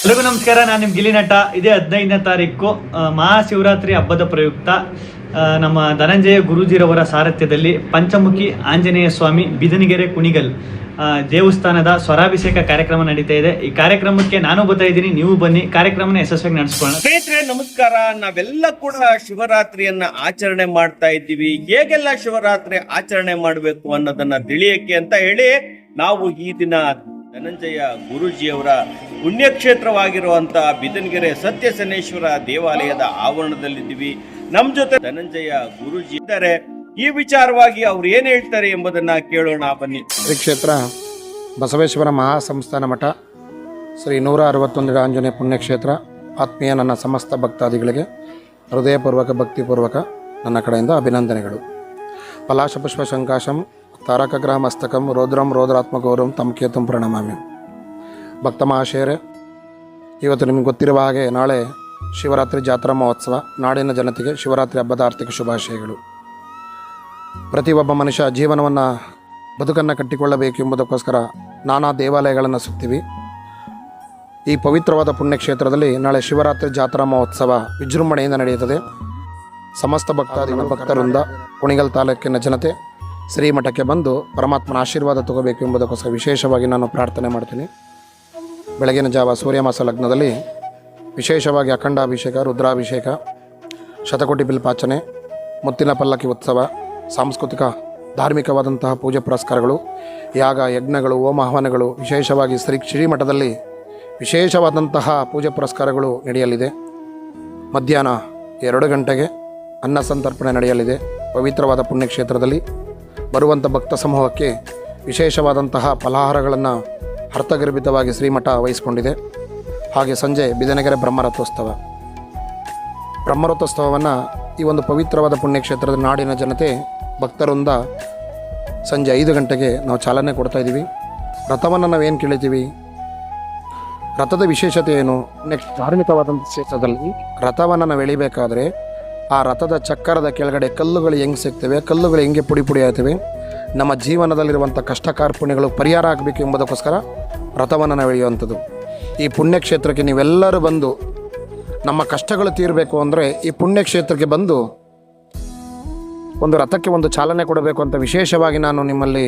ಎಲ್ಲರಿಗೂ ನಮಸ್ಕಾರ. ನಾನು ನಿಮ್ಮ ಗಿಲ್ಲಿ ನಟ. ಇದೇ 15ನೇ ತಾರೀಕು ಮಹಾಶಿವರಾತ್ರಿ ಹಬ್ಬದ ಪ್ರಯುಕ್ತ ನಮ್ಮ ಧನಂಜಯ ಗುರೂಜಿರವರ ಸಾರಥ್ಯದಲ್ಲಿ ಪಂಚಮುಖಿ ಆಂಜನೇಯ ಸ್ವಾಮಿ ಬಿದನಗೆರೆ ಕುಣಿಗಲ್ ದೇವಸ್ಥಾನದ ಸ್ವರಾಭಿಷೇಕ ಕಾರ್ಯಕ್ರಮ ನಡೀತಾ ಇದೆ. ಈ ಕಾರ್ಯಕ್ರಮಕ್ಕೆ ನಾನು ಬರ್ತಾ ಇದ್ದೀನಿ, ನೀವು ಬನ್ನಿ, ಕಾರ್ಯಕ್ರಮನ ಯಶಸ್ವಿಯಾಗಿ ನಡೆಸ್ಕೊಳ್ಳೋಣ. ಸ್ನೇಹಿತರೆ ನಮಸ್ಕಾರ. ನಾವೆಲ್ಲ ಕೂಡ ಶಿವರಾತ್ರಿಯನ್ನ ಆಚರಣೆ ಮಾಡ್ತಾ ಇದ್ದೀವಿ. ಹೇಗೆಲ್ಲ ಶಿವರಾತ್ರಿ ಆಚರಣೆ ಮಾಡಬೇಕು ಅನ್ನೋದನ್ನ ತಿಳಿಯಕ್ಕೆ ಅಂತ ಹೇಳಿ ನಾವು ಈ ದಿನ ಧನಂಜಯ ಗುರೂಜಿಯವರ ಪುಣ್ಯಕ್ಷೇತ್ರವಾಗಿರುವಂತಹ ಬಿದನಗೆರೆ ಸತ್ಯಸನೇಶ್ವರ ದೇವಾಲಯದ ಆವರಣದಲ್ಲಿದ್ದೀವಿ. ನಮ್ಮ ಜೊತೆ ಧನಂಜಯ ಗುರೂಜಿ ಇದ್ದಾರೆ. ಈ ವಿಚಾರವಾಗಿ ಅವ್ರು ಏನ್ ಹೇಳ್ತಾರೆ ಎಂಬುದನ್ನ ಕೇಳೋಣ, ಬನ್ನಿ. ಶ್ರೀ ಕ್ಷೇತ್ರ ಬಸವೇಶ್ವರ ಮಹಾಸಂಸ್ಥಾನ ಮಠ ಶ್ರೀ 161 ಆಂಜನೇಯ ಪುಣ್ಯಕ್ಷೇತ್ರ. ಆತ್ಮೀಯ ನನ್ನ ಸಮಸ್ತ ಭಕ್ತಾದಿಗಳಿಗೆ ಹೃದಯಪೂರ್ವಕ ಭಕ್ತಿಪೂರ್ವಕ ನನ್ನ ಕಡೆಯಿಂದ ಅಭಿನಂದನೆಗಳು. ಪಲಾಶಪುಷ್ಪ ಶಂಕಾಶಂ ತಾರಕಗ್ರಹ ಮಸ್ತಕಂ ರೋದ್ರಂ ರೋದ್ರಾತ್ಮಗೌರವಂ ತಮಕೇತಂ ಪ್ರಣಮಾಮಿ. ಭಕ್ತ ಮಹಾಶಯರೇ, ಇವತ್ತು ನಿಮಗೆ ಗೊತ್ತಿರುವ ಹಾಗೆ ನಾಳೆ ಶಿವರಾತ್ರಿ ಜಾತ್ರಾ ಮಹೋತ್ಸವ. ನಾಡಿನ ಜನತೆಗೆ ಶಿವರಾತ್ರಿ ಹಬ್ಬದ ಆರ್ಥಿಕ ಶುಭಾಶಯಗಳು. ಪ್ರತಿಯೊಬ್ಬ ಮನುಷ್ಯ ಜೀವನವನ್ನು ಬದುಕನ್ನು ಕಟ್ಟಿಕೊಳ್ಳಬೇಕು ಎಂಬುದಕ್ಕೋಸ್ಕರ ನಾನಾ ದೇವಾಲಯಗಳನ್ನು ಸುತ್ತೀವಿ. ಈ ಪವಿತ್ರವಾದ ಪುಣ್ಯಕ್ಷೇತ್ರದಲ್ಲಿ ನಾಳೆ ಶಿವರಾತ್ರಿ ಜಾತ್ರಾ ಮಹೋತ್ಸವ ವಿಜೃಂಭಣೆಯಿಂದ ನಡೆಯುತ್ತದೆ. ಸಮಸ್ತ ಭಕ್ತರಿಂದ ಕುಣಿಗಲ್ ತಾಲೂಕಿನ ಜನತೆ ಶ್ರೀಮಠಕ್ಕೆ ಬಂದು ಪರಮಾತ್ಮನ ಆಶೀರ್ವಾದ ತಗೋಬೇಕು ಎಂಬುದಕ್ಕೋಸ್ಕರ ವಿಶೇಷವಾಗಿ ನಾನು ಪ್ರಾರ್ಥನೆ ಮಾಡ್ತೀನಿ. ಬೆಳಗಿನ ಜಾವ ಸೂರ್ಯಮಾಸ ಲಗ್ನದಲ್ಲಿ ವಿಶೇಷವಾಗಿ ಅಖಂಡಾಭಿಷೇಕ, ರುದ್ರಾಭಿಷೇಕ, ಶತಕೋಟಿ ಬಿಲ್ಪಾಚನೆ, ಮುತ್ತಿನ ಪಲ್ಲಕ್ಕಿ ಉತ್ಸವ, ಸಾಂಸ್ಕೃತಿಕ ಧಾರ್ಮಿಕವಾದಂತಹ ಪೂಜೆ ಪುರಸ್ಕಾರಗಳು, ಯಾಗ ಯಜ್ಞಗಳು, ಹೋಮ ಹವನಗಳು, ವಿಶೇಷವಾಗಿ ಶ್ರೀಮಠದಲ್ಲಿ ವಿಶೇಷವಾದಂತಹ ಪೂಜೆ ಪುರಸ್ಕಾರಗಳು ನಡೆಯಲಿದೆ. ಮಧ್ಯಾಹ್ನ 2 ಗಂಟೆಗೆ ಅನ್ನ ಸಂತರ್ಪಣೆ ನಡೆಯಲಿದೆ. ಪವಿತ್ರವಾದ ಪುಣ್ಯಕ್ಷೇತ್ರದಲ್ಲಿ ಬರುವಂಥ ಭಕ್ತ ಸಮೂಹಕ್ಕೆ ವಿಶೇಷವಾದಂತಹ ಫಲಾಹಾರಗಳನ್ನು ಅರ್ಥಗರ್ಭಿತವಾಗಿ ಶ್ರೀಮಠ ವಹಿಸಿಕೊಂಡಿದೆ. ಹಾಗೆ ಸಂಜೆ ಬಿದನಗೆರೆ ಬ್ರಹ್ಮರಥೋತ್ಸವವನ್ನು ಈ ಒಂದು ಪವಿತ್ರವಾದ ಪುಣ್ಯಕ್ಷೇತ್ರದ ನಾಡಿನ ಜನತೆ ಭಕ್ತರಿಂದ ಸಂಜೆ 5 ಗಂಟೆಗೆ ನಾವು ಚಾಲನೆ ಕೊಡ್ತಾಯಿದ್ದೀವಿ. ರಥವನ್ನು ನಾವೇನು ಕೇಳಿದ್ದೀವಿ, ರಥದ ವಿಶೇಷತೆ ಏನು? ನೆಕ್ಸ್ಟ್ ಧಾರ್ಮಿಕವಾದಂಥ ಕ್ಷೇತ್ರದಲ್ಲಿ ರಥವನ್ನು ನಾವು ಎಳಿಬೇಕಾದ್ರೆ ಆ ರಥದ ಚಕ್ರದ ಕೆಳಗಡೆ ಕಲ್ಲುಗಳು ಹೆಂಗೆ ಸಿಗ್ತವೆ, ಕಲ್ಲುಗಳು ಹೆಂಗೆ ಪುಡಿ ಪುಡಿ ಆಗ್ತವೆ, ನಮ್ಮ ಜೀವನದಲ್ಲಿರುವಂಥ ಕಷ್ಟ ಕಾರ್ಪಣ್ಯಗಳು ಪರಿಹಾರ ಆಗಬೇಕು ಎಂಬುದಕ್ಕೋಸ್ಕರ ರಥವನ್ನು ನಾವು ಎಳೆಯುವಂಥದ್ದು. ಈ ಪುಣ್ಯಕ್ಷೇತ್ರಕ್ಕೆ ನೀವೆಲ್ಲರೂ ಬಂದು ನಮ್ಮ ಕಷ್ಟಗಳು ತೀರಬೇಕು ಅಂದರೆ ಈ ಪುಣ್ಯಕ್ಷೇತ್ರಕ್ಕೆ ಬಂದು ಒಂದು ರಥಕ್ಕೆ ಒಂದು ಚಾಲನೆ ಕೊಡಬೇಕು ಅಂತ ವಿಶೇಷವಾಗಿ ನಾನು ನಿಮ್ಮಲ್ಲಿ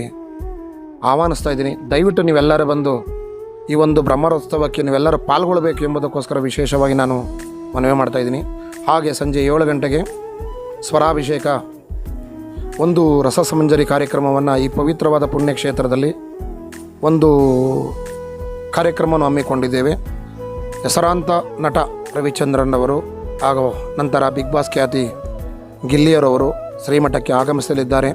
ಆಹ್ವಾನಿಸ್ತಾ ಇದ್ದೀನಿ. ದಯವಿಟ್ಟು ನೀವೆಲ್ಲರೂ ಬಂದು ಈ ಒಂದು ಬ್ರಹ್ಮೋತ್ಸವಕ್ಕೆ ನೀವೆಲ್ಲರೂ ಪಾಲ್ಗೊಳ್ಳಬೇಕು ಎಂಬುದಕ್ಕೋಸ್ಕರ ವಿಶೇಷವಾಗಿ ನಾನು ಮನವಿ ಮಾಡ್ತಾಯಿದ್ದೀನಿ. ಹಾಗೆ ಸಂಜೆ 7 ಗಂಟೆಗೆ ಸ್ವರಾಭಿಷೇಕ, ಒಂದು ರಸಸಮಂಜರಿ ಕಾರ್ಯಕ್ರಮವನ್ನು ಈ ಪವಿತ್ರವಾದ ಪುಣ್ಯಕ್ಷೇತ್ರದಲ್ಲಿ ಒಂದು ಕಾರ್ಯಕ್ರಮವನ್ನು ಹಮ್ಮಿಕೊಂಡಿದ್ದೇವೆ. ಹೆಸರಾಂತ ನಟ ರವಿಚಂದ್ರನ್ ಅವರು ಹಾಗೂ ನಂತರ ಬಿಗ್ ಬಾಸ್ ಖ್ಯಾತಿ ಗಿಲ್ಲಿಯರವರು ಶ್ರೀಮಠಕ್ಕೆ ಆಗಮಿಸಲಿದ್ದಾರೆ.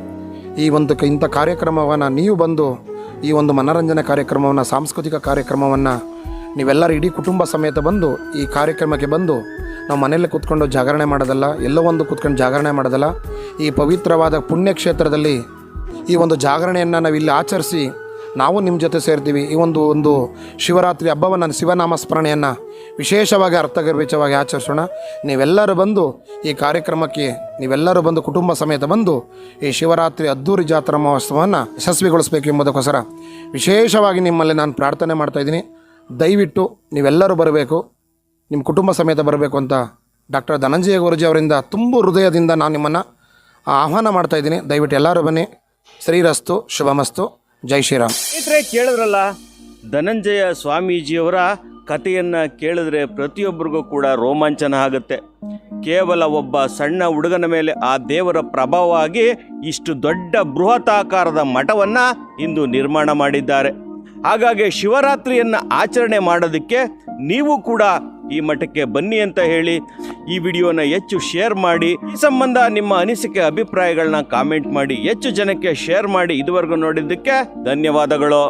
ಈ ಒಂದು ಇಂಥ ಕಾರ್ಯಕ್ರಮವನ್ನು ನೀವು ಬಂದು ಈ ಒಂದು ಮನರಂಜನೆ ಕಾರ್ಯಕ್ರಮವನ್ನು, ಸಾಂಸ್ಕೃತಿಕ ಕಾರ್ಯಕ್ರಮವನ್ನು ನೀವೆಲ್ಲರೂ ಇಡೀ ಕುಟುಂಬ ಸಮೇತ ಬಂದು ಈ ಕಾರ್ಯಕ್ರಮಕ್ಕೆ ಬಂದು ನಾವು ಮನೆಯಲ್ಲೇ ಕೂತ್ಕೊಂಡು ಜಾಗರಣೆ ಮಾಡೋದಲ್ಲ, ಎಲ್ಲೋ ಒಂದು ಕೂತ್ಕೊಂಡು ಜಾಗರಣೆ ಮಾಡೋದಲ್ಲ, ಈ ಪವಿತ್ರವಾದ ಪುಣ್ಯಕ್ಷೇತ್ರದಲ್ಲಿ ಈ ಒಂದು ಜಾಗರಣೆಯನ್ನು ನಾವು ಇಲ್ಲಿ ಆಚರಿಸಿ ನಾವು ನಿಮ್ಮ ಜೊತೆ ಸೇರ್ತೀವಿ. ಈ ಒಂದು ಶಿವರಾತ್ರಿ ಹಬ್ಬವನ್ನು, ಶಿವನಾಮ ಸ್ಮರಣೆಯನ್ನು ವಿಶೇಷವಾಗಿ ಅರ್ಥಗರ್ಭಿತವಾಗಿ ಆಚರಿಸೋಣ. ನೀವೆಲ್ಲರೂ ಬಂದು ಈ ಕಾರ್ಯಕ್ರಮಕ್ಕೆ ನೀವೆಲ್ಲರೂ ಬಂದು ಕುಟುಂಬ ಸಮೇತ ಬಂದು ಈ ಶಿವರಾತ್ರಿ ಅದ್ದೂರಿ ಜಾತ್ರಾ ಮಹೋತ್ಸವವನ್ನು ಯಶಸ್ವಿಗೊಳಿಸಬೇಕು ಎಂಬುದಕ್ಕೋಸ್ಕರ ವಿಶೇಷವಾಗಿ ನಿಮ್ಮಲ್ಲಿ ನಾನು ಪ್ರಾರ್ಥನೆ ಮಾಡ್ತಾಯಿದ್ದೀನಿ. ದಯವಿಟ್ಟು ನೀವೆಲ್ಲರೂ ಬರಬೇಕು, ನಿಮ್ಮ ಕುಟುಂಬ ಸಮೇತ ಬರಬೇಕು ಅಂತ ಡಾಕ್ಟರ್ ಧನಂಜಯ ಗುರೂಜಿ ಅವರಿಂದ ತುಂಬ ಹೃದಯದಿಂದ ನಾನು ನಿಮ್ಮನ್ನು ಆಹ್ವಾನ ಮಾಡ್ತಾಯಿದ್ದೀನಿ. ದಯವಿಟ್ಟು ಎಲ್ಲರೂ ಬನ್ನಿ. ಶ್ರೀರಸ್ತು ಶುಭಮಸ್ತು. ಜೈ ಶ್ರೀರಾಮ್. ಸ್ನೇಹಿತರೆ, ಕೇಳಿದ್ರಲ್ಲ, ಧನಂಜಯ ಸ್ವಾಮೀಜಿಯವರ ಕಥೆಯನ್ನು ಕೇಳಿದ್ರೆ ಪ್ರತಿಯೊಬ್ಬರಿಗೂ ಕೂಡ ರೋಮಾಂಚನ ಆಗುತ್ತೆ. ಕೇವಲ ಒಬ್ಬ ಸಣ್ಣ ಹುಡುಗನ ಮೇಲೆ ಆ ದೇವರ ಪ್ರಭಾವವಾಗಿ ಇಷ್ಟು ದೊಡ್ಡ ಬೃಹತಾಕಾರದ ಮಠವನ್ನು ಇಂದು ನಿರ್ಮಾಣ ಮಾಡಿದ್ದಾರೆ. ಹಾಗಾಗಿ ಶಿವರಾತ್ರಿಯನ್ನು ಆಚರಣೆ ಮಾಡೋದಕ್ಕೆ ನೀವು ಕೂಡ ಈ ಮಠಕ್ಕೆ ಬನ್ನಿ ಅಂತ ಹೇಳಿ ಈ ವಿಡಿಯೋನ ಹೆಚ್ಚು ಶೇರ್ ಮಾಡಿ. ಈ ಸಂಬಂಧ ನಿಮ್ಮ ಅನಿಸಿಕೆ ಅಭಿಪ್ರಾಯಗಳನ್ನ ಕಾಮೆಂಟ್ ಮಾಡಿ, ಹೆಚ್ಚು ಜನಕ್ಕೆ ಶೇರ್ ಮಾಡಿ. ಇದುವರೆಗೂ ನೋಡಿದ್ದಕ್ಕೆ ಧನ್ಯವಾದಗಳು.